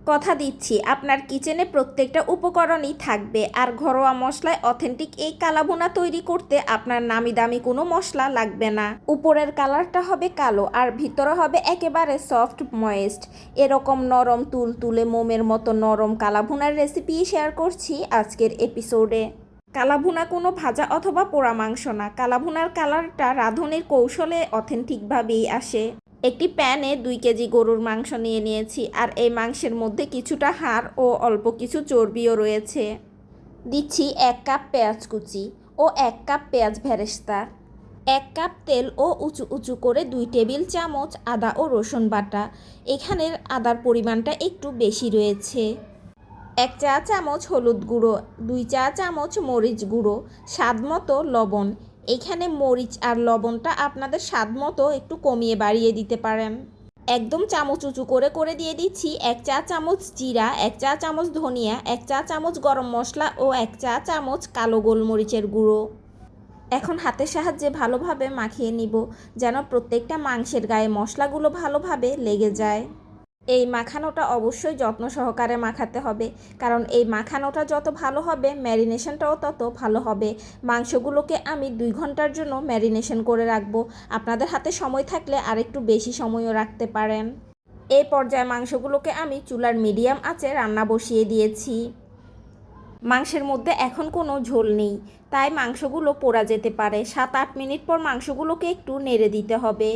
কথা দিচ্ছি আপনার কিচেনে প্রত্যেকটা উপকরণই থাকবে, আর ঘরোয়া মশলায় অথেন্টিক এই কালাভুনা তৈরি করতে আপনার নামি দামি কোনো মশলা লাগবে না। উপরের কালারটা হবে কালো আর ভিতরে হবে একেবারে সফট ময়েস্ট। এরকম নরম তুলতুলে মোমের মতো নরম কালাভুনার রেসিপি শেয়ার করছি আজকের এপিসোডে। কালাভুনা কোনো ভাজা অথবা পোড়া মাংস না, কালাভুনার কালারটা রাঁধুনির কৌশলে অথেন্টিকভাবেই আসে। একটি প্যানে 2 কেজি গরুর মাংস নিয়ে নিয়েছি, আর এই মাংসের মধ্যে কিছুটা হাড় ও অল্প কিছু চর্বিও রয়েছে। দিচ্ছি 1 কাপ পেঁয়াজ কুচি ও 1 কাপ পেঁয়াজ বেরেস্তা, 1 কাপ তেল ও উঁচু উঁচু করে 2 টেবিল চামচ আদা ও রসুন বাটা। এখানের আদার পরিমাণটা একটু বেশি রয়েছে। 1 চা চামচ হলুদ গুঁড়ো, 2 চা চামচ মরিচ গুঁড়ো, স্বাদ মতো লবণ। এখানে মরিচ আর লবণটা আপনাদের স্বাদ মতো একটু কমিয়ে বাড়িয়ে দিতে পারেন। একদম চামচ উঁচু করে করে দিয়ে দিচ্ছি 1 চা চামচ জিরা, 1 চা চামচ ধনিয়া, 1 চা চামচ গরম মশলা ও 1 চা চামচ কালো গোলমরিচের গুঁড়ো। এখন হাতের সাহায্যে ভালোভাবে মাখিয়ে নিব, যেন প্রত্যেকটা মাংসের গায়ে মশলাগুলো ভালোভাবে লেগে যায়। এই মাখানোটা অবশ্যই যত্ন সহকারে মাখাতে হবে, কারণ এই মাখানোটা যত ভালো হবে ম্যারিনেশনটাও তত ভালো হবে। মাংসগুলোকে আমি 2 ঘন্টার জন্য ম্যারিনেশন করে রাখবো। আপনাদের হাতে সময় থাকলে আরেকটু বেশি সময়ও রাখতে পারেন। এই পর্যায়ে মাংসগুলোকে আমি চুলার মিডিয়াম আঁচে রান্না বসিয়ে দিয়েছি। মাংসের মধ্যে এখন কোনো ঝোল নেই, তাই মাংসগুলো পোড়া যেতে পারে। 7-8 মিনিট পর মাংসগুলোকে একটু নেড়ে দিতে হবে।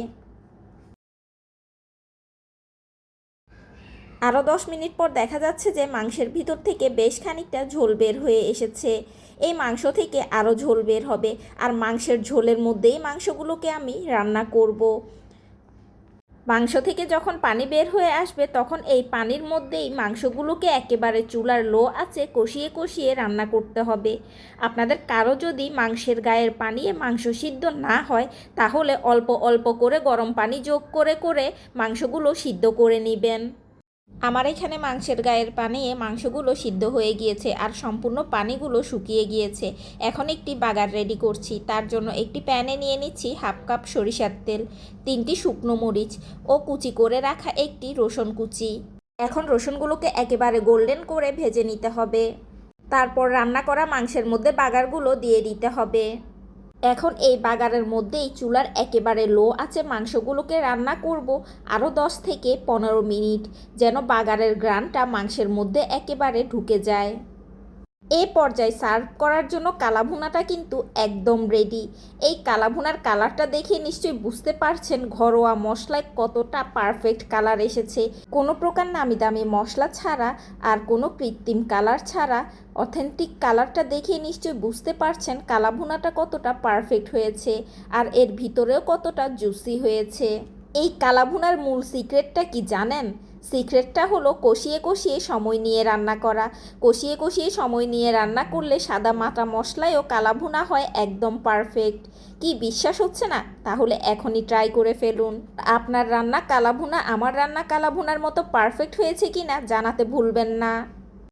আরও 10 মিনিট পর দেখা যাচ্ছে যে মাংসের ভিতর থেকে বেশ খানিকটা ঝোল বের হয়ে এসেছে। এই মাংস থেকে আরও ঝোল বের হবে, আর মাংসের ঝোলের মধ্যেই মাংসগুলোকে আমি রান্না করব। মাংস থেকে যখন পানি বের হয়ে আসবে তখন এই পানির মধ্যেই মাংসগুলোকে একেবারে চুলার লো আঁচে কষিয়ে কষিয়ে রান্না করতে হবে। আপনাদের কারো যদি মাংসের গায়ের পানিয়ে মাংস সিদ্ধ না হয়, তাহলে অল্প অল্প করে গরম পানি যোগ করে করে মাংসগুলো সিদ্ধ করে নেবেন। আমার এখানে মাংসের গায়ের পানিয়ে মাংসগুলো সিদ্ধ হয়ে গিয়েছে, আর সম্পূর্ণ পানিগুলো শুকিয়ে গিয়েছে। এখন একটি বাগার রেডি করছি। তার জন্য একটি প্যানে নিয়ে নিচ্ছি 1/2 কাপ সরিষার তেল, 3টি শুকনো মরিচ ও কুচি করে রাখা একটি রসুন কুচি। এখন রসুনগুলোকে একেবারে গোল্ডেন করে ভেজে নিতে হবে। তারপর রান্না করা মাংসের মধ্যে বাগারগুলো দিয়ে দিতে হবে। এখন এই বাগারের মধ্যেই চুলার একেবারে লো আছে মাংসগুলোকে রান্না করব আরও 10 থেকে 15 মিনিট, যেন বাগারের ঘ্রাণটা মাংসের মধ্যে একেবারে ঢুকে যায়। এই পর্যায়ে সার্ভ করার জন্য কালাভুনাটা কিন্তু একদম রেডি। এই কালাভুনার কালারটা দেখে নিশ্চয়ই বুঝতে পারছেন ঘরোয়া মশলায় কতটা পারফেক্ট কালার এসেছে। কোনো প্রকার নামি দামি মশলা ছাড়া আর কোনো কৃত্রিম কালার ছাড়া অথেন্টিক কালারটা দেখে নিশ্চয়ই বুঝতে পারছেন কালাভুনাটা কতটা পারফেক্ট হয়েছে, আর এর ভিতরেও কতটা জুসি হয়েছে। এই কালাভুনার মূল সিক্রেটটা কি জানেন? সিক্রেটটা হলো কষিয়ে কষিয়ে সময় নিয়ে রান্না করা। কষিয়ে কষিয়ে সময় নিয়ে রান্না করলে সাদা মাটা মশলায়ও কালাভুনা হয় একদম পারফেক্ট। কি বিশ্বাস হচ্ছে না? তাহলে এখনই ট্রাই করে ফেলুন। আপনার রান্না কালাভুনা আমার রান্না কালাভুনার মতো পারফেক্ট হয়েছে কিনা জানাতে ভুলবেন না।